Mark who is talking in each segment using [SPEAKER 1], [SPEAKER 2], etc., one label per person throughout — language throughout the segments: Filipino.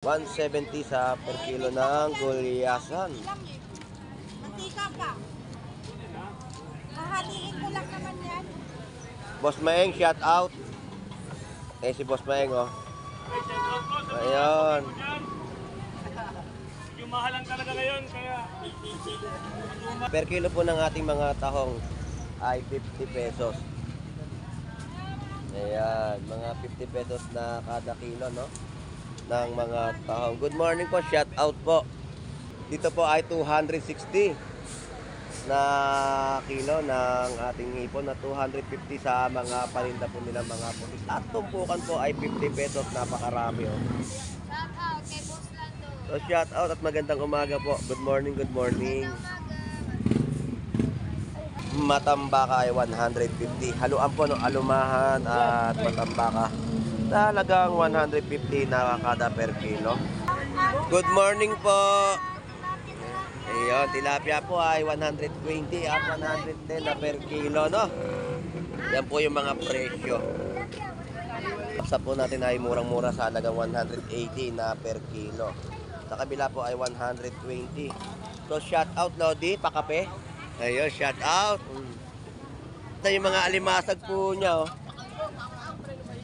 [SPEAKER 1] 170 sa per kilo ng gulyasan.
[SPEAKER 2] Mantika pa. Hahatiin ko lang naman yan.
[SPEAKER 1] Boss Maeng, shout out. Si Boss Maeng, oh. Ayun.
[SPEAKER 3] Yung mahalang talaga ngayon, kaya...
[SPEAKER 1] Per kilo po ng ating mga tahong ay 50 pesos. Ayan, mga 50 pesos na kada kilo, no? Ng mga tahong. Good morning po, shout out po. Dito po ay 260 na kilo ng ating hipon, na 250 sa mga paninda po nila mga pulis. At tumpukan po ay 50 pesos, napakarami, oh.
[SPEAKER 2] Shout out kay Boss Lando.
[SPEAKER 1] So shout out at magandang umaga po. Good morning, good morning. Matambaka ay 150. Haluan po, no? Alumahan at matambaka. Talagang 150 na kada per kilo. Good morning po. Ayun, tilapia po ay 120 at 110 na per kilo, no? Yan po yung mga presyo. Sa po natin ay murang-mura sa halagang 180 na per kilo. Sa kabila po ay 120. So shout out, Lodi, pakape. Ayun, shout out. Ito yung mga alimasag po niya, oh.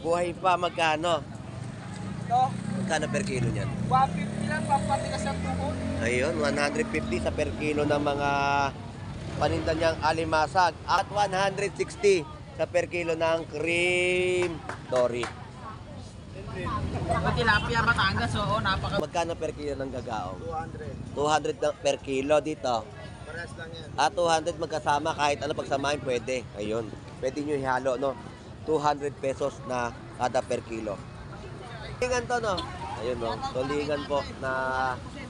[SPEAKER 1] Buhay pa, magkano?
[SPEAKER 3] Ito,
[SPEAKER 1] Magkano per kilo niyan?
[SPEAKER 3] 150 lang, papatigas ang tuhod.
[SPEAKER 1] Ayun, 150 sa per kilo ng mga paninda niyang alimasag. At 160 sa per kilo ng cream dory.
[SPEAKER 3] May tilapia Batangas, oo, napaka...
[SPEAKER 1] Magkano per kilo ng gagaong?
[SPEAKER 3] 200.
[SPEAKER 1] 200 per kilo dito.
[SPEAKER 3] Pares lang yan.
[SPEAKER 1] At 200 magkasama, kahit ano pagsamahin pwede. Ayun, pwede nyo ihalo, no? 200 pesos na kada per kilo. Tulingan to, no? Ayun, no? Tulingan po na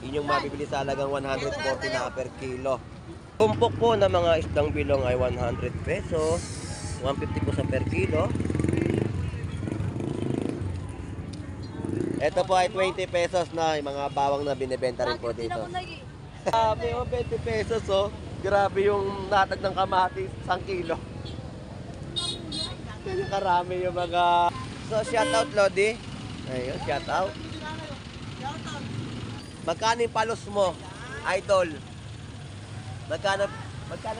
[SPEAKER 1] inyong mabibili sa halagang 140 na per kilo. Tumpok po na mga isdang bilong ay 100 pesos. 150 po sa per kilo. Ito po ay 20 pesos na yung mga bawang na binibenta rin po dito. Grabe, oh, 20 pesos, oh. Grabe yung natag ng kamatis, 1 kilo. Ganyan karami yung mga... So, shout out, Lodi. Ayun, shout out. Magkano yung palos mo, idol? Magkano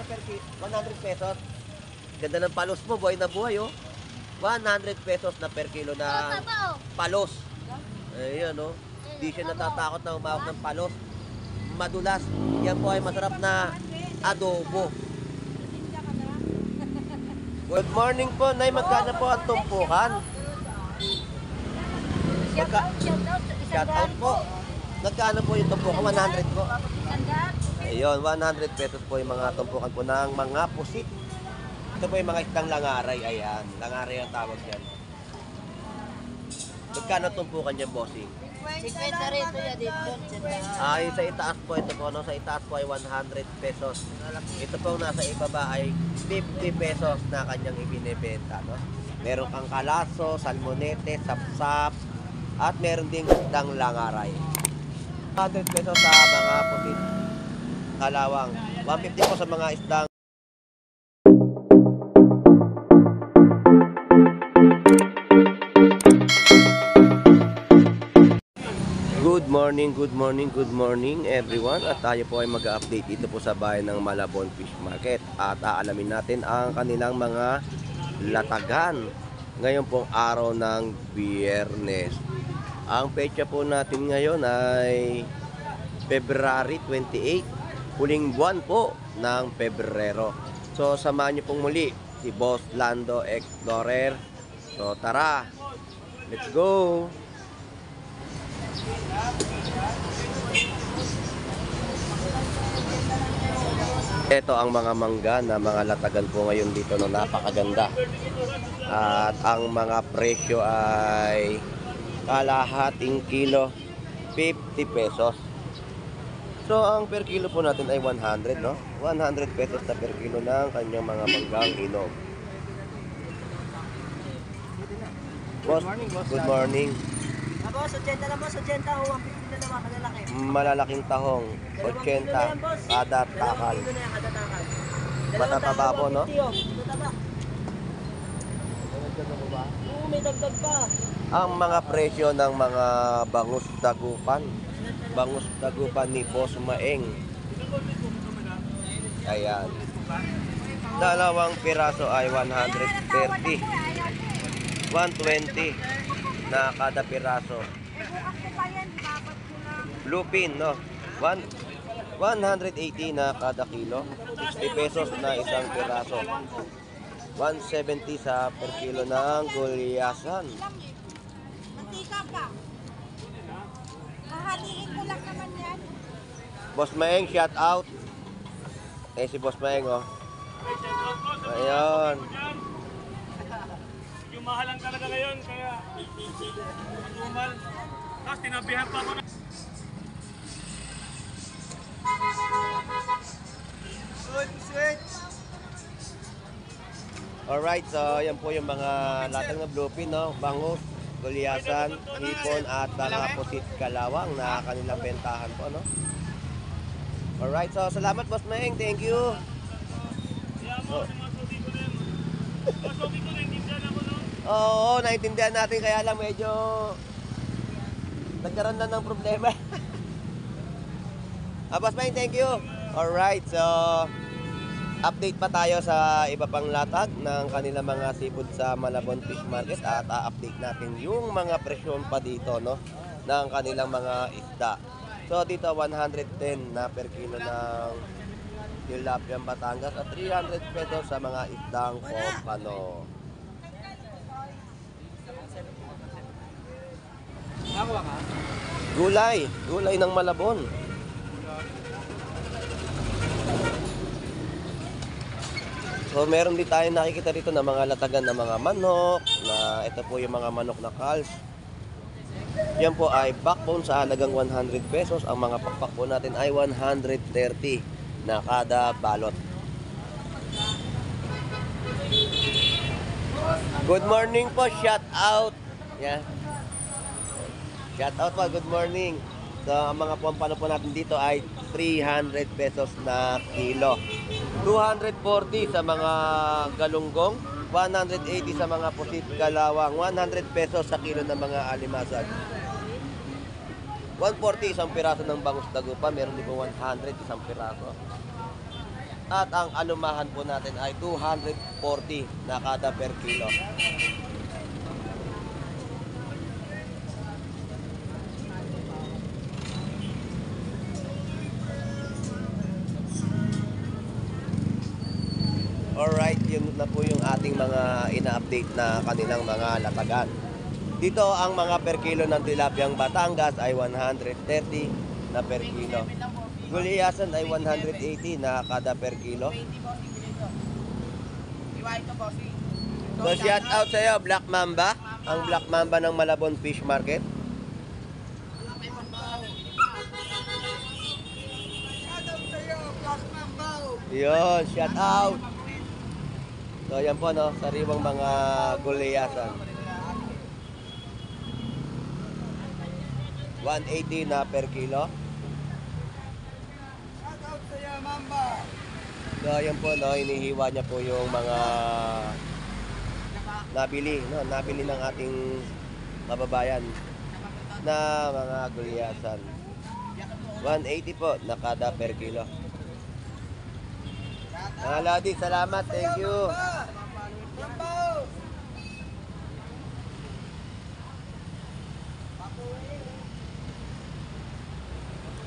[SPEAKER 1] per kilo? 100 pesos. Ganda ng palos mo, buhay na buhay, oh. 100 pesos na per kilo na palos. Ayun, oh. Di siya natatakot na umawak ng palos. Madulas. Yan po ay masarap na adobo. Good morning po, Nay. Magkano po ang tumpukan? Shout out po. Magkano po yung tumpukan? 100 po. Ayun, 100 pesos po yung mga tumpukan po ng mga pusit. Ito po yung mga isdang langaray. Ayan, langaray ang tawag yan. Magkano tumpukan yan, bossing?
[SPEAKER 2] 50 rito yan dito.
[SPEAKER 1] Ay, sa itaas po, ito po, no? Sa itaas po ay 100 pesos. Ito po nasa ibaba ay 50 pesos na kanyang ibinebenta, no? Meron kang kalaso, salmonete, sapsap, at meron ding isdang langaray. 100 pesos sa mga pusit. Kalawang. 150 po sa mga isdang. Good morning everyone. At tayo po ay mag-update dito po sa bayan ng Malabon Fish Market. At aalamin natin ang kanilang mga latagan ngayon pong araw ng Biyernes. Ang petsa po natin ngayon ay February 28, huling buwan po ng Pebrero. So samahan niyo pong muli si Boss Lando Explorer. So tara, let's go! Ito ang mga mangga na mga latagan po ngayon dito, no, napakaganda. At ang mga presyo ay kalahating kilo 50 pesos. So ang per kilo po natin ay 100, no? 100 pesos na per kilo ng kanyang mga manggang hinog. Boss, good morning.
[SPEAKER 2] Boss, 80 lang boss, 80 o 150 na naman, malalaki.
[SPEAKER 1] Malalaking tahong, 80 kada takal. Matataba po, no?
[SPEAKER 2] Oo, may dagdag pa.
[SPEAKER 1] ang mga presyo ng mga bangus dagupan. Bangus dagupan ni Boss Maeng. Ayan. Dalawang piraso ay 130. 120 na kada piraso. Lupin, no? 180 na kada kilo. 60 pesos na isang piraso. 170 sa per kilo ng gulyasan.
[SPEAKER 4] Mantika pa. Hahatiin ko lang naman yan.
[SPEAKER 1] Boss Maeng, shout out. Si Boss Maeng, oh. Ayun.
[SPEAKER 5] Yung mahalang talaga ngayon, kaya matumal. Tapos tinabihan pa ako na.
[SPEAKER 1] Alright, so yan po yung mga latang na bluefin, no? Bangus, gulyasan, hipon at mga pusit kalawang na kanilang bentahan po, no? Alright, so salamat Boss Maeng, thank you.
[SPEAKER 5] Kaya mo, sa mga sobi ko na yun. Mga sobi ko na, hindi dyan ako, no?
[SPEAKER 1] Oo, naintindihan natin, kaya lang medyo nagkaroon na ng problema. Boss Maeng, thank you. Alright, so update pa tayo sa iba pang latag ng kanilang mga seafood sa Malabon Fish Market at update natin yung mga presyon pa dito, no, ng kanilang mga isda. So dito 110 na per kilo ng tilapia Batangas at 300 pesos sa mga isdang Pompano. Gulay ng Malabon. So meron din tayo nakikita dito na mga latagan ng mga manok, na ito po yung mga manok na calves. Yan po ay backbone sa halagang 100 pesos. Ang mga pakpak po natin ay 130 na kada balot. Good morning po, shout out. Yeah. Shout out po, good morning. So ang mga pompano po natin dito ay 300 pesos na kilo. 240 sa mga galunggong, 180 sa mga pusit kalawang, 100 pesos sa kilo ng mga alimasag. 140 isang piraso ng bangus dagupan, meron din po 100 isang piraso. At ang alumahan po natin ay 240 na kada per kilo. Alright, yun na po yung ating mga ina-update na kanilang mga latagan. Dito ang mga per kilo ng tilapiyang Batangas ay 130 na per kilo. Gulyasan ay 180 na kada per kilo. So shout out sa iyo, Black Mamba, ang Black Mamba ng Malabon Fish Market. Yun, shout out. So yan po, no, sariwang mga gulyasan. 180 na per kilo. So yan po, no, inihiwa niya po yung mga nabili, no, nabili ng ating mababayan na mga gulyasan. 180 po na kada per kilo. Mga Lodi, salamat, thank you.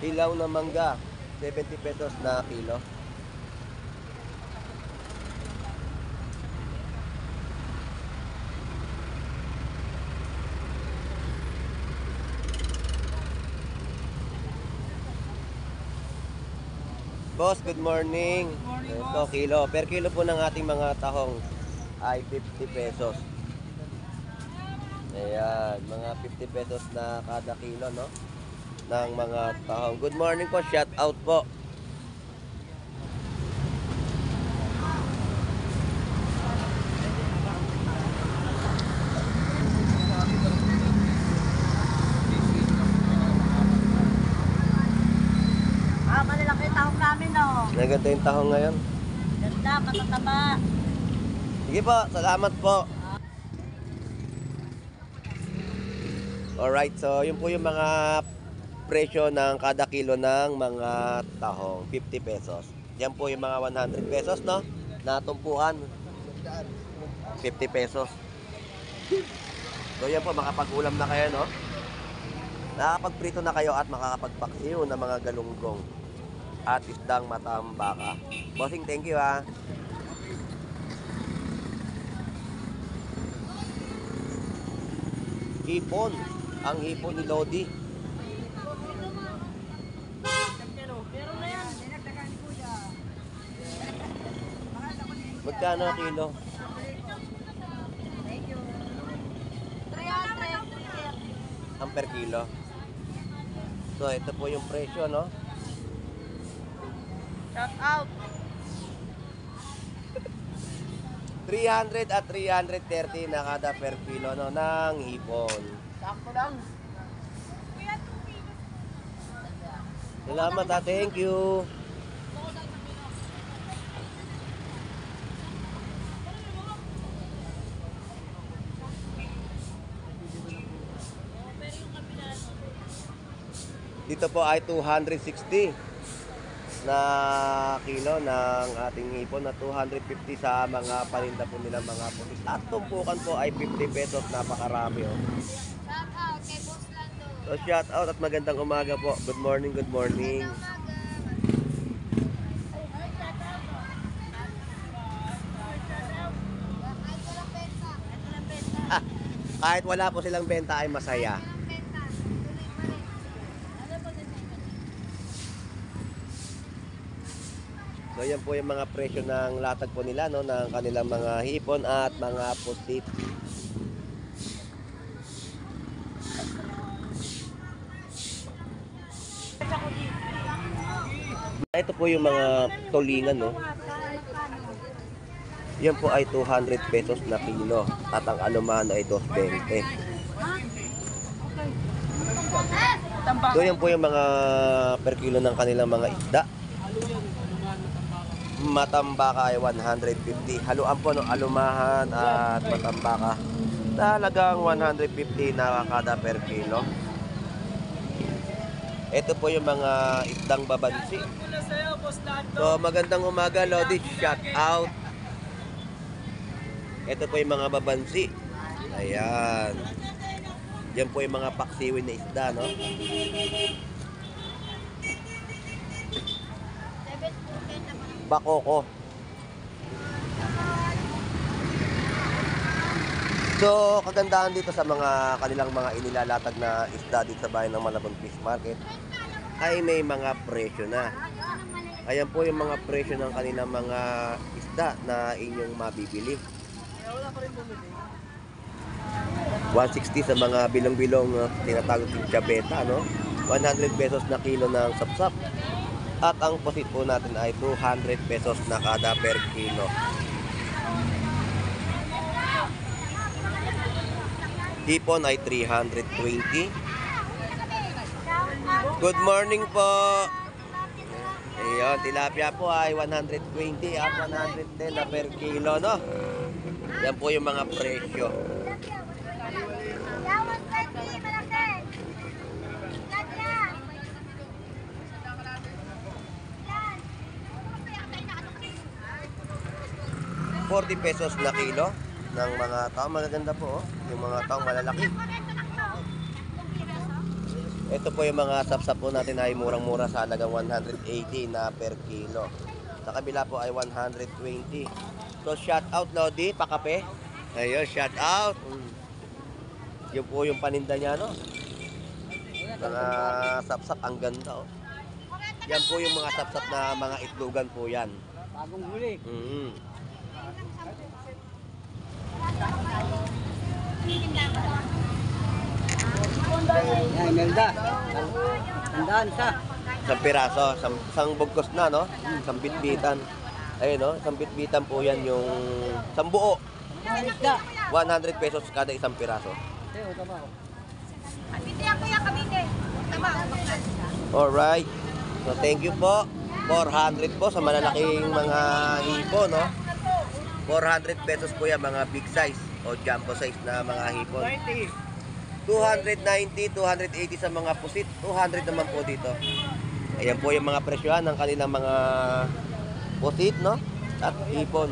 [SPEAKER 1] Hilaw na mangga, 70 pesos na kilo. Boss, good morning. Ito, kilo. Per kilo po ng ating mga tahong ay 50 pesos. Ayan, mga 50 pesos na kada kilo, no? Ng mga tahong. Good morning po, shout out po.
[SPEAKER 4] Malalaki yung tahong namin, oh.
[SPEAKER 1] Naganda yung tahong ngayon.
[SPEAKER 4] Ganda, matataba.
[SPEAKER 1] Sige po, salamat po. Alright, so yun po yung mga presyo ng kada kilo ng mga tahong, 50 pesos. Yan po yung mga 100 pesos, no? Natumpuan, 50 pesos. So yan po, makapag-ulam na kayo, no? Nakakapagprito na kayo at makakapagpaksiw ng mga galunggong at isdang matambaka. Bossing, thank you, ha. Hipon. Ang hipon ni Lodi. Magkano ang kilo?
[SPEAKER 4] 300.
[SPEAKER 1] Ang per kilo. So, ito po yung presyo, no?
[SPEAKER 3] Shout out.
[SPEAKER 1] 300 at 330 na kada per kilo, no, ng hipon.
[SPEAKER 3] Sakto lang.
[SPEAKER 1] Salamat, ha. Thank you. Dito po ay 260 na kilo ng ating hipon na 250 sa mga paninda po nila mga pulis. At tumpukan po ay 50 pesos, napakarami, oh.
[SPEAKER 4] Shout out kay Boss Lando.
[SPEAKER 1] So shout out at magandang umaga po. Good morning, good morning. Kahit wala po silang benta ay masaya. So yan po yung mga presyo ng latag po nila, no, ng kanilang mga hipon at mga pusit. Ito po yung mga tulingan, no. Yan po ay 200 pesos na kilo at ang alumahan ay 220. So yan po yung mga per kilo ng kanilang mga isda. Matambaka ay 150. Haluan po ng alumahan at matambaka. Talagang 150 na kada per kilo. Ito po yung mga isdang babansi. So magandang umaga, Lodi. Shout out. Ito po yung mga babansi. Ayan. Yan po yung mga paksiwin na isda, no? Bakoko. So, kagandahan dito sa mga kanilang mga inilalatag na isda dito sa bayan ng Malabon Fish Market ay may mga presyo na. Ayan po yung mga presyo ng kanilang mga isda na inyong mabibili. 160 sa mga bilong-bilong tinatawag ng chabeta, no? 100 pesos na kilo ng sapsap. At ang pusit po natin ay 200 pesos na kada per kilo. Hipon ay 320. Good morning po. Ayun, tilapia po ay 120 at 110 na per kilo, no? Yan po yung mga presyo. $40 pesos na kilo ng mga taong magaganda po, oh. Yung mga taong malalaki. Ito po yung mga sapsap po natin ay murang-mura sa halagang 180 na per kilo. Sa kabila po ay 120. So shout out, Lodi, pakape. Ayun, shout out. Yun po yung paninda niya, no? Mga sapsap, ang ganda, oh. Yan po yung mga sapsap na mga itlogan po yan.
[SPEAKER 3] Bagong huli. Yan, Melda. Tandaan siya.
[SPEAKER 1] Isang piraso, isang bugkos na, no? Isang bitbitan. Ayun, no? Isang bitbitan po yan yung isang buo. 100 pesos kada isang piraso. Alright. So, thank you po. 400 po sa malalaking mga hipo, no? 400 pesos po yan, mga big size o jumbo size na mga hipon. 290, 280 sa mga pusit, 200 naman po dito. Ayan po yung mga presyohan ng kanilang mga pusit, no? At hipon.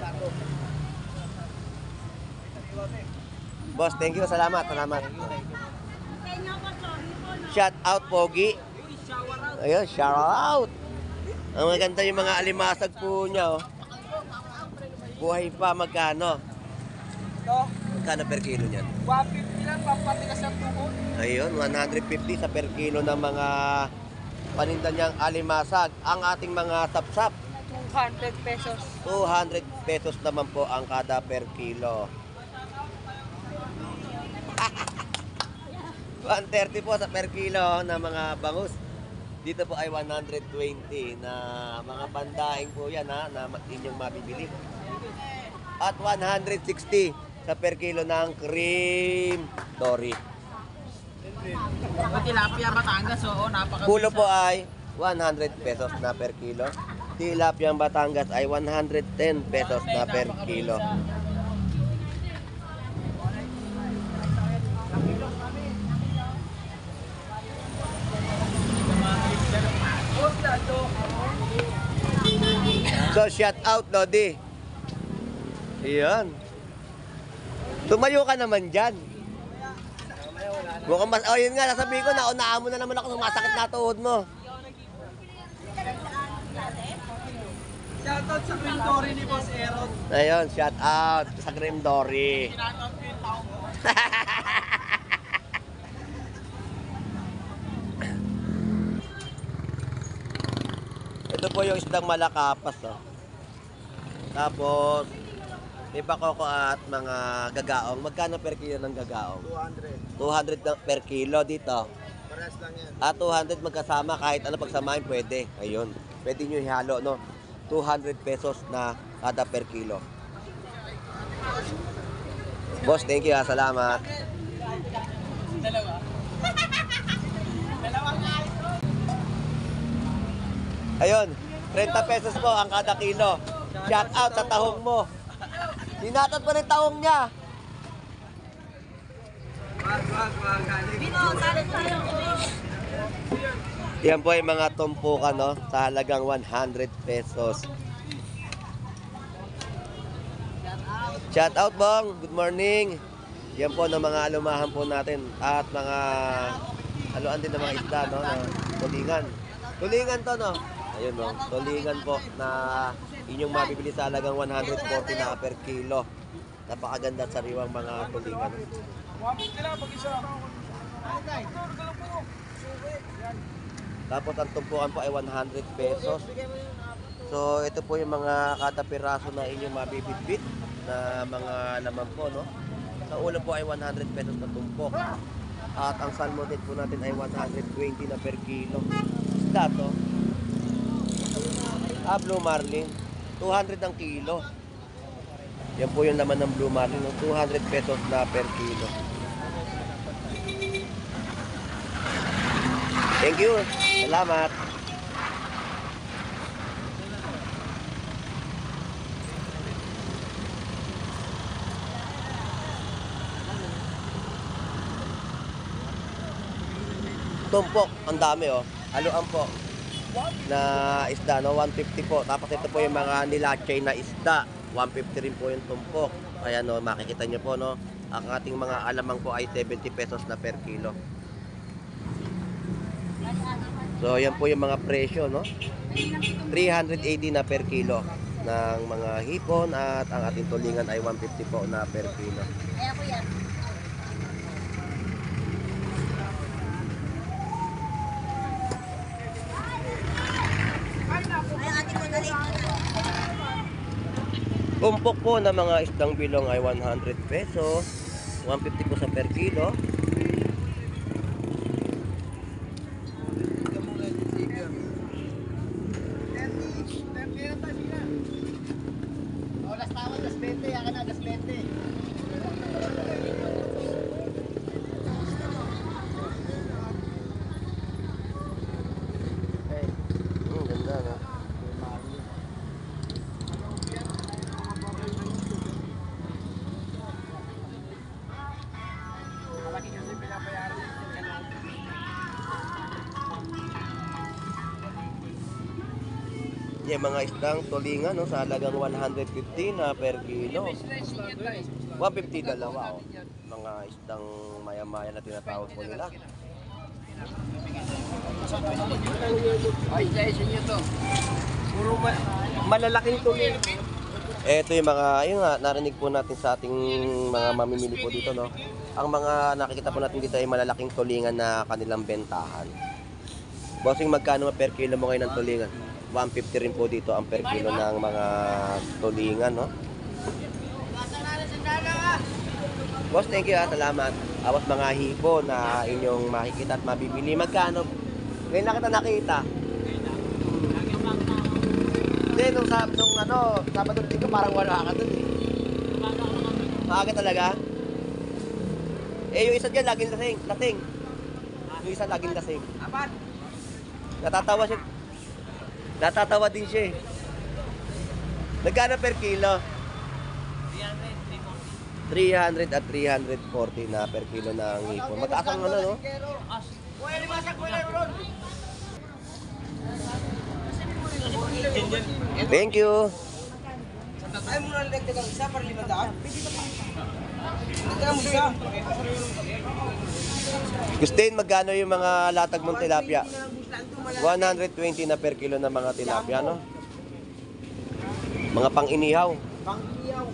[SPEAKER 1] Boss, thank you. Salamat, salamat. Shout out, Pogi. Ayun, shout out. Ang maganda yung mga alimasag po niya, oh. Buhay pa, magkano? Magkano per kilo niyan?
[SPEAKER 3] 150 lang, papatigas ang tuhod.
[SPEAKER 1] Ayun, 150 sa per kilo ng mga paninda niyang alimasag. Ang ating mga sapsap,
[SPEAKER 3] 200 pesos.
[SPEAKER 1] 200 pesos naman po ang kada per kilo. 130 po sa per kilo ng mga bangus. Dito po ay 120 na mga pandaing po yan, ha, na inyong mabibili. At 160 sa per kilo ng cream dory.
[SPEAKER 3] Ako tilapia Batangas, oo, napaka.
[SPEAKER 1] Pulo po ay 100 pesos na per kilo. Tilapia Batangas ay 110 pesos na per kilo. So, shout out, Lodi. Iyan. Tumayo ka naman dyan. Mukhang mas... Oh, yun nga, nasabihin ko, naunaan mo na naman ako, sumasakit na tuhod mo.
[SPEAKER 3] Shoutout sa Cream Dory ni Boss Aaron.
[SPEAKER 1] Ayun, shout out sa Cream Dory.
[SPEAKER 3] Shoutout ko yung tao mo.
[SPEAKER 1] Ito po yung isdang malakapas, oh. Tapos, may bakoko at mga gagaong. Magkano per kilo ng gagaong? 200 per kilo dito.
[SPEAKER 3] Pares lang yan.
[SPEAKER 1] 200 magkasama, kahit ano pagsamahin pwede. Ayun, pwede nyo ihalo, no? 200 pesos na kada per kilo. Boss, thank you, ha. Salamat. Ayun, 30 pesos po ang kada kilo. Shout out sa tahong mo. Hinatot pa ng tahong niya. Yan po yung mga tumpukan, no? Sa halagang 100 pesos. Shout out, Bong. Good morning. Yan po ng mga alumahan po natin. At mga haluan din ng mga isda, no? Na tulingan. Tulingan to, no? Ayun, no? Tulingan po na inyong mabibili sa halagang 140 na per kilo. Napakaganda at sariwang mga tulingan. Tapos ang tumpukan po ay 100 pesos. So ito po yung mga kada piraso na inyong mabibitbit na mga laman po, no? Sa ulo po ay 100 pesos na tumpok. At ang salmon din po natin ay 120 na per kilo. Dato. Blue Marlin, 200 ang kilo. Yan po yung laman ng Blue Marlin, 200 pesos na per kilo. Thank you. Salamat. Tumpok, ang dami, oh. Haluan po na isda, no? 150 po. Tapos ito po yung mga nilachay na isda, 150 rin po yung tumpok. Kaya, no, makikita nyo po, no, ang ating mga alamang po ay 70 pesos na per kilo. So yan po yung mga presyo, no? 380 na per kilo ng mga hipon at ang ating tulingan ay 150 po na per kilo.
[SPEAKER 4] Kaya ko yan. Ay, ate ko na rin.
[SPEAKER 1] Tumpok po na mga isdang bilong ay 100 pesos. 150 po sa per kilo.
[SPEAKER 3] Las tawad, las 20, akin na, las 20.
[SPEAKER 1] Ganda, no? yung mga isdang tulingan no, sa halagang 150 na per kilo. 150 dalawa. Oh. Mga isdang maya-maya na tinatawag po nila.
[SPEAKER 3] Ay, dahil sa inyo to.
[SPEAKER 2] Puro malalaking tuloy.
[SPEAKER 1] Ito yung mga, ayun nga, narinig po natin sa ating mga mamimili po dito, no? Ang mga nakikita po natin dito ay malalaking tulingan na kanilang bentahan. Bossing, magkano per kilo mo ngayon ng tulingan? 150 rin po dito ang per kilo ng mga tulingan, no? Boss, thank you ha, salamat. Awas mga hipo na inyong makikita at mabibili. Magkano? Ngayon na kita nakita. Hindi, nung Sabado dito parang wala ka dun eh. Maaga talaga? Eh, yung isa dyan, laging lasing. Yung isa laging lasing.
[SPEAKER 2] Apat.
[SPEAKER 1] Natatawa siya. Natatawa din siya eh. Nagkano per kilo? 300 at 340 na per kilo ng hipon. Mataas ang ano, no? Thank you.
[SPEAKER 2] Ay, muna lang dagdagang isa para 500. Dagdagan mo isa.
[SPEAKER 1] Gustin, magkano yung mga latag mong tilapia? 120 na per kilo ng mga tilapia, no? Mga pang-inihaw.
[SPEAKER 2] Pang-iyaw.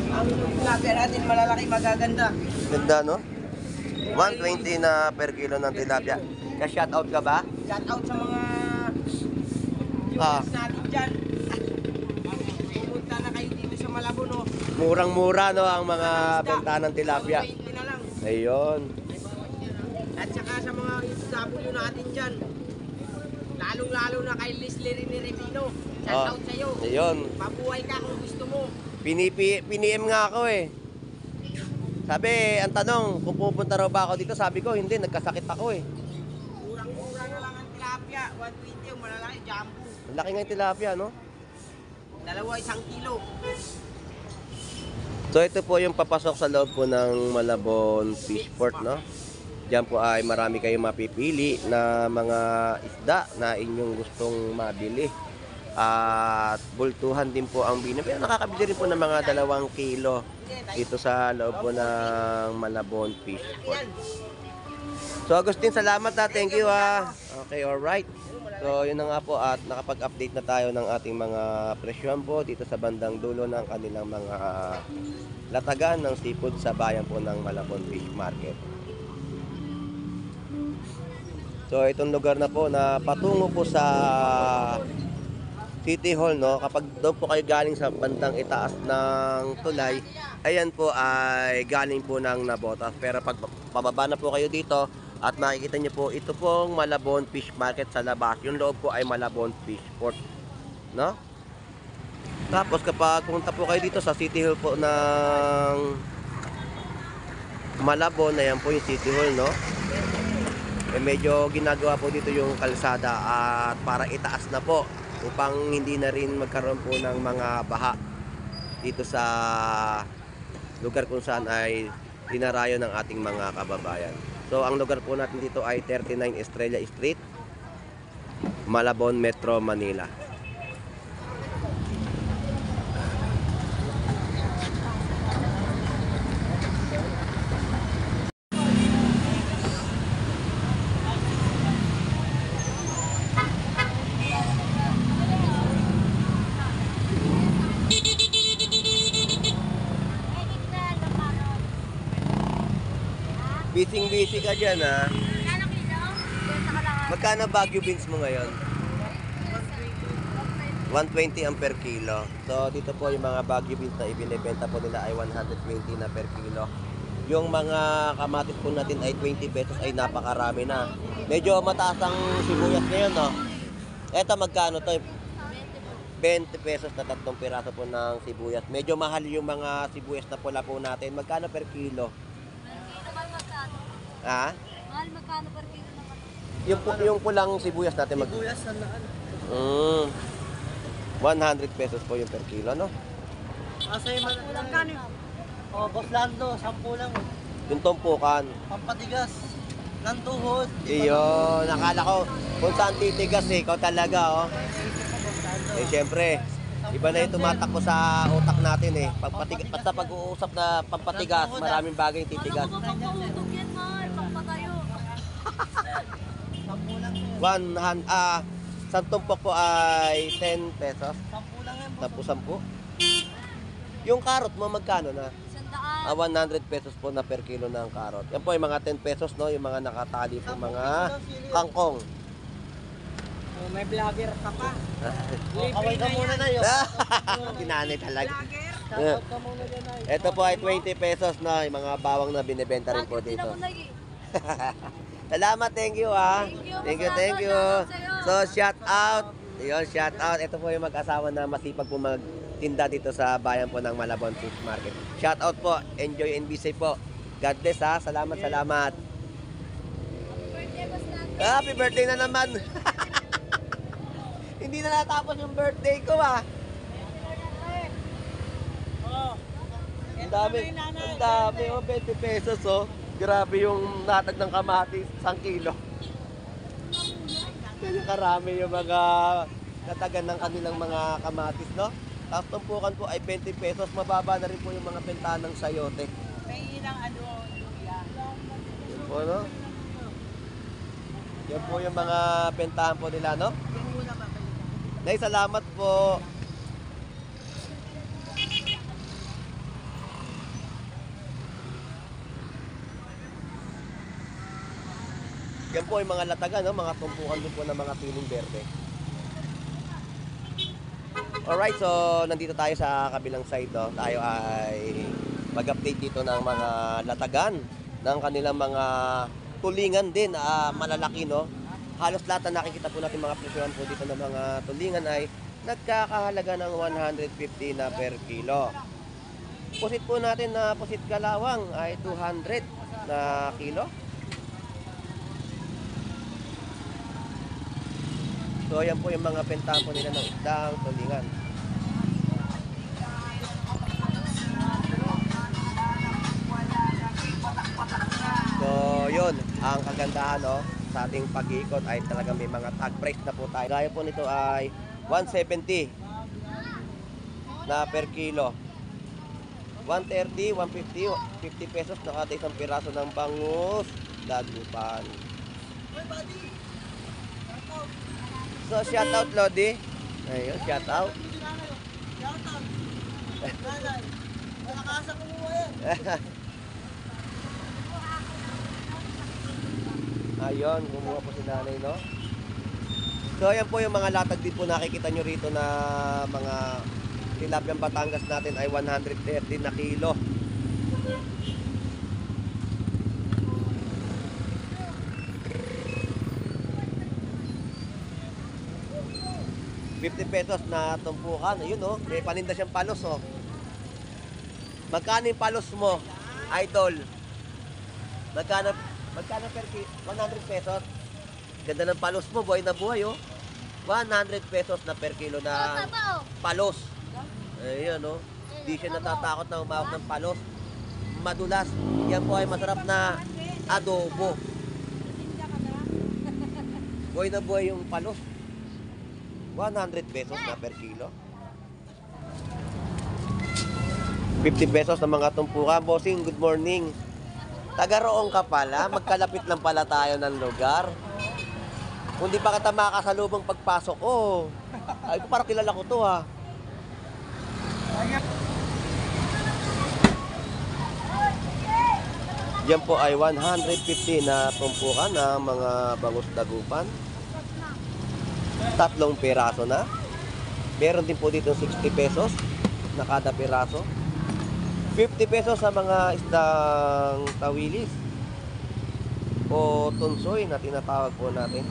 [SPEAKER 2] Ang tilapia natin malalaki, magaganda.
[SPEAKER 1] Ganda, no? 120 na per kilo ng tilapia. Ka-shoutout ka ba?
[SPEAKER 2] Shout out sa mga
[SPEAKER 1] Ah,
[SPEAKER 2] viewers natin dyan. Pumunta na kayo dito sa Malabon, no?
[SPEAKER 1] murang-mura, no? Ang mga benta ng tilapia.
[SPEAKER 2] 20 na lang.
[SPEAKER 1] Ayun.
[SPEAKER 2] At saka sa mga W natin dyan. Lalong-lalo na kay Leslie Rene Revino. Shout
[SPEAKER 1] Ah,
[SPEAKER 2] out sa'yo.
[SPEAKER 1] ayun.
[SPEAKER 2] Mabuhay ka kung gusto mo.
[SPEAKER 1] Piniem nga ako eh. Sabi, ang tanong, kung pupunta raw ba ako dito, sabi ko, hindi, nagkasakit ako eh.
[SPEAKER 2] Murang-mura na lang ang tilapia. 120 yung malalaki, jumbo.
[SPEAKER 1] Ang laki nga yung tilapia, no?
[SPEAKER 2] Dalawa, 1 kilo.
[SPEAKER 1] So ito po yung papasok sa loob po ng Malabon Fishport, no? Diyan po ay marami kayong mapipili na mga isda na inyong gustong mabili. At bultuhan din po ang bino. Pero nakakabili rin po ng mga 2 kilo dito sa loob po ng Malabon Fishport. So Agustin, salamat ha. Thank you ha. Okay, alright. So yun na nga po at nakapag-update na tayo ng ating mga presyon po dito sa bandang dulo ng kanilang mga latagan ng seafood sa bayan po ng Malabon Fish Market. So itong lugar na po na patungo po sa City Hall, no? Kapag daw po kayo galing sa bandang itaas ng tulay, ayan po ay galing po ng Nabotas. Pero pag pababa na po kayo dito at makikita nyo po, ito pong Malabon Fish Market sa labas. Yung loob po ay Malabon Fish Port, no? Tapos kapag pumunta po kayo dito sa City Hall po ng Malabon, ayan po yung City Hall, no? Eh, medyo ginagawa po dito yung kalsada at para itaas na po upang hindi na rin magkaroon po ng mga baha dito sa lugar kung saan ay dinarayo ng ating mga kababayan. So ang lugar po natin dito ay 39 Estrella Street, Malabon, Metro Manila. Busy ka dyan ha. Magkano Baguio beans mo ngayon? 120 ang per kilo. So dito po yung mga Baguio beans na ibinebenta po nila ay 120 na per kilo. Yung mga kamatis po natin ay 20 pesos ay napakarami na. Medyo mataas ang sibuyas ngayon, no? Eto magkano to? 20 pesos na 3 piraso po ng sibuyas. Medyo mahal yung mga sibuyas na pula po natin. Magkano per kilo? Ha?
[SPEAKER 4] Mahal, magkano per kilo naman?
[SPEAKER 1] Yung pulang sibuyas natin
[SPEAKER 2] Sibuyas na naan.
[SPEAKER 1] 100 pesos po yung per kilo, no?
[SPEAKER 2] Asa yung magkano? Oh, Boss Lando, 10 lang.
[SPEAKER 1] Yung tumpukan,
[SPEAKER 2] Pampatigas. ng tuhod.
[SPEAKER 1] Iyo, nakala ko kung saan titigas eh. Ikaw talaga, oh. Eh, syempre, iba na yung tumatakbo sa utak natin eh. Basta pag-uusap na pampatigas, maraming bagay yung titigas.
[SPEAKER 4] Ano ka pamputog yan, mahal? Pampatayo.
[SPEAKER 1] Sa tumpok po ay 10 pesos.
[SPEAKER 2] 10 lang yan.
[SPEAKER 1] 10. Yung carrot mo, magkano na?
[SPEAKER 4] 100.
[SPEAKER 1] 100 pesos po na per kilo ng carrot. Yan po yung mga 10 pesos, no? Yung mga nakatali po mga kangkong.
[SPEAKER 2] Oh, may vlogger ka pa.
[SPEAKER 3] Kaway ka muna na yun.
[SPEAKER 1] Tinanay talaga.
[SPEAKER 2] Shoutout ka muna dyan ay.
[SPEAKER 1] Ito po ay 20 pesos na yung mga bawang na binibenta rin po
[SPEAKER 4] Bakit
[SPEAKER 1] dito.
[SPEAKER 4] din ako nag-
[SPEAKER 1] Salamat, thank you ah.
[SPEAKER 4] Thank you,
[SPEAKER 1] Thank you.
[SPEAKER 4] Shoutout sa'yo.
[SPEAKER 1] So, shout out. Yun, shout out. Ito po yung mag-asawa na masipag po magtinda dito sa bayan po ng Malabon Fish Market. Shout out po. Enjoy and be safe po. God bless ha. Salamat, salamat.
[SPEAKER 4] Birthday boss natin.
[SPEAKER 1] Happy birthday na naman. Hindi na natapos yung birthday ko ah. Ang dami. Ang dami. Oh, 20 pesos oh. Grabe yung natag ng kamatis. 1 kilo. Kaya karami yung mga natagan ng kanilang mga kamatis, no? Tapos tumpukan po ay 20 pesos. Mababa na rin po yung mga bentahan ng sayote.
[SPEAKER 2] May ilang luya.
[SPEAKER 1] Yan po, no? Yan po yung mga bentahan po nila, no?
[SPEAKER 2] Yung muna ba kayo?
[SPEAKER 1] Nay, salamat po. Yan po yung mga latagan, no? Mga tumpukan din po ng mga piling berde. Alright, so nandito tayo sa kabilang side, no? Tayo ay mag-update dito ng mga latagan ng kanilang mga tulingan din, malalaki, no? Halos lahat na nakikita po natin mga presyohan po dito ng mga tulingan ay nagkakahalaga ng 150 na per kilo. Pusit po natin na pusit kalawang ay 200 na kilo. So yan po yung mga bentahan po nila ng isdang tulingan. So yun, ang kagandahan, no, sa ating pag-iikot ay talagang may mga tag price na po tayo. Gaya po nito ay 170 na per kilo. 130, 150, 50 pesos na kada isang piraso ng bangus dagupan. So shout out Lodi. Ayun, shout out.
[SPEAKER 2] Nanay, malakasa ko mo yan.
[SPEAKER 1] Ayun, kumuha po si nanay, no? So, ayan po yung mga latag din po nakikita nyo rito na mga tilapiyang Batangas natin ay 130 na kilo. ₱50 na tumpukan. Ayun, no? May paninda siyang palos, oh. Magkano yung palos mo, idol? Magkano per kilo? 100 pesos. Ganda ng palos mo, buhay na buhay, oh. 100 pesos na per kilo na palos. Ayan, oh. Di siya natatakot na umawak ng palos. Madulas. Yan po ay masarap na adobo. Buhay na buhay yung palos. 100 pesos na per kilo. 50 pesos na mga tumpukan. Bossing, good morning. Taga-roong ka pala. Magkalapit lang pala tayo ng lugar. Kung di pa kita makasalubong pagpasok ko, ay parang kilala ko to, ha. Yan po ay 150 na tumpukan ng mga bangus dagupan. 3 piraso na. Meron din po dito 60 pesos na kada piraso. 50 pesos sa mga isdang tawilis o tunsoy na tinatawag po natin.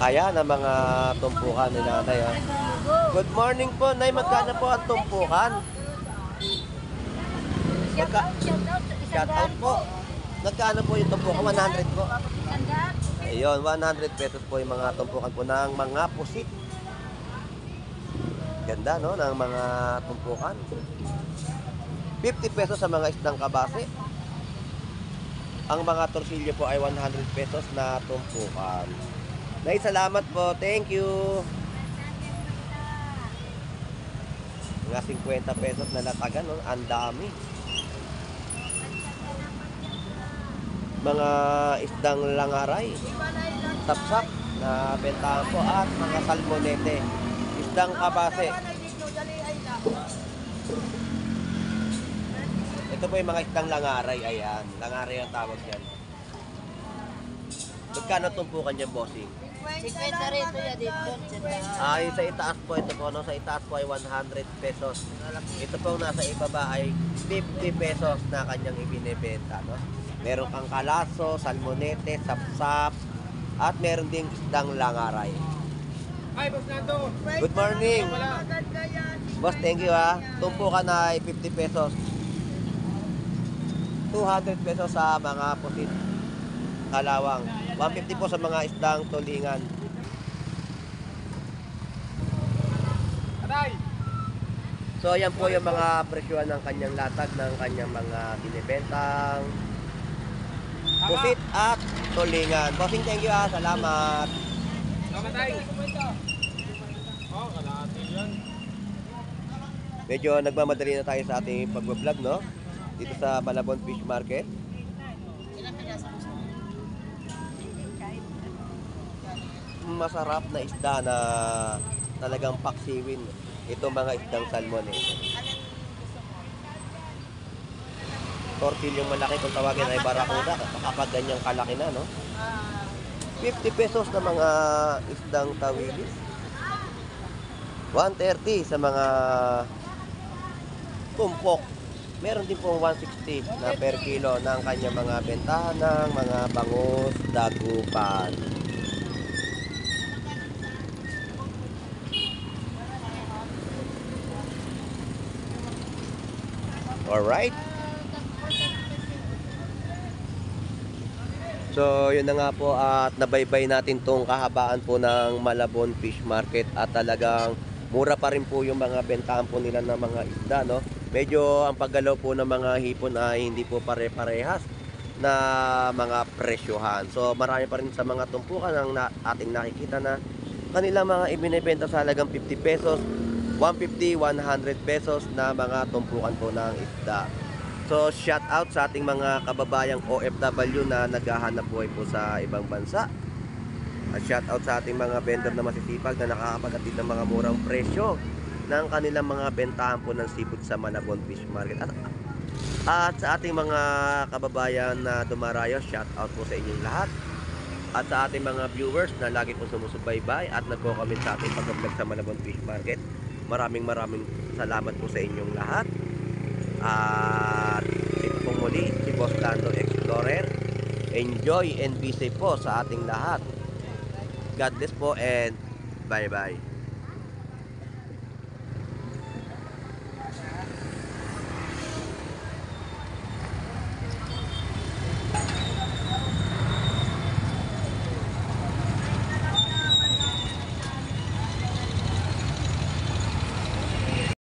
[SPEAKER 1] Ayan ang mga tumpukan ni nanay. Good morning po, Nay. Magkano po ang tumpukan? Shout out po. Magkano po yung tumpukan? 100 po. Ayun, 100 pesos po yung mga tumpukan po ng mga pusit. Ganda, no, ng mga tumpukan. 50 pesos sa mga isdang kabase. Ang mga torsilyo po ay 100 pesos na tumpukan. Nay, salamat po. Thank you. Mga 50 pesos na latagan, no? Ang dami. Mga isdang langaray, sapsap na bentahan po at mga salmonete. Isdang kabase. Ito po yung mga isdang langaray. Ayan. Langaray ang tawag yan. Magkano tumpukan yan, bossing?
[SPEAKER 3] 50 rito yan dito.
[SPEAKER 1] Ay, sa itaas po, ito po, no? Sa itaas po ay 100 pesos. Ito po nasa ibaba ay 50 pesos na kanyang ibinebenta, no? Meron kang kalaso, salmonete, sapsap, at meron ding isdang langaray.
[SPEAKER 5] Hi, Boss Nando.
[SPEAKER 1] Good morning. Boss, thank you ha. Tumpukan na ay 50 pesos. 200 pesos sa mga pusit kalawang. 150 po sa mga isdang tulingan.
[SPEAKER 5] Aray!
[SPEAKER 1] So ayan po yung mga presyohan ng kanyang latag ng kanyang mga binibentang pusit at tulingan. Bossing, thank you ha. Salamat.
[SPEAKER 5] Namatay! Oh, kalahati yan.
[SPEAKER 1] Medyo nagmamadali na tayo sa ating pag-vlog, no? Dito sa Malabon Fish Market. Masarap na isda na talagang paksiwin. Ito mga isdang salmon eh. Tortilyong malaki kung tawagin ay barakuda. Kapag ganyang kalaki na, no? 50 pesos na mga isdang tawilis. 130 sa mga tumpok. Meron din pong 160 na per kilo ng kanyang mga bentahan ng mga bangus, dagupan. Alright. So, yun na nga po at nabaybay natin tong kahabaan po ng Malabon Fish Market at talagang mura pa rin po yung mga bentahan po nila ng mga isda, no? Medyo ang paggalaw po ng mga hipon ay hindi po pare-parehas na mga presyohan. So, marami pa rin sa mga tumpukan ang ating nakikita na kanilang mga ibinebenta sa halagang 50 pesos, 150, 100 pesos na mga tumpukan po ng isda. So, shout out sa ating mga kababayang OFW na naghahanap buhay po sa ibang bansa. At shout out sa ating mga vendor na masisipag na nakakapaghatid ng mga murang presyo ng kanilang mga bentahan po ng seafood sa Malabon Fish Market. At sa ating mga kababayan na dumarayo, shout out po sa inyong lahat. At sa ating mga viewers na lagi po sumusubaybay at nagko-comment sa ating pag-vlog sa Malabon Fish Market. Maraming salamat po sa inyong lahat. At ito po muli si Boss Lando Explorer. Enjoy and be safe po sa ating lahat. God bless po and bye bye.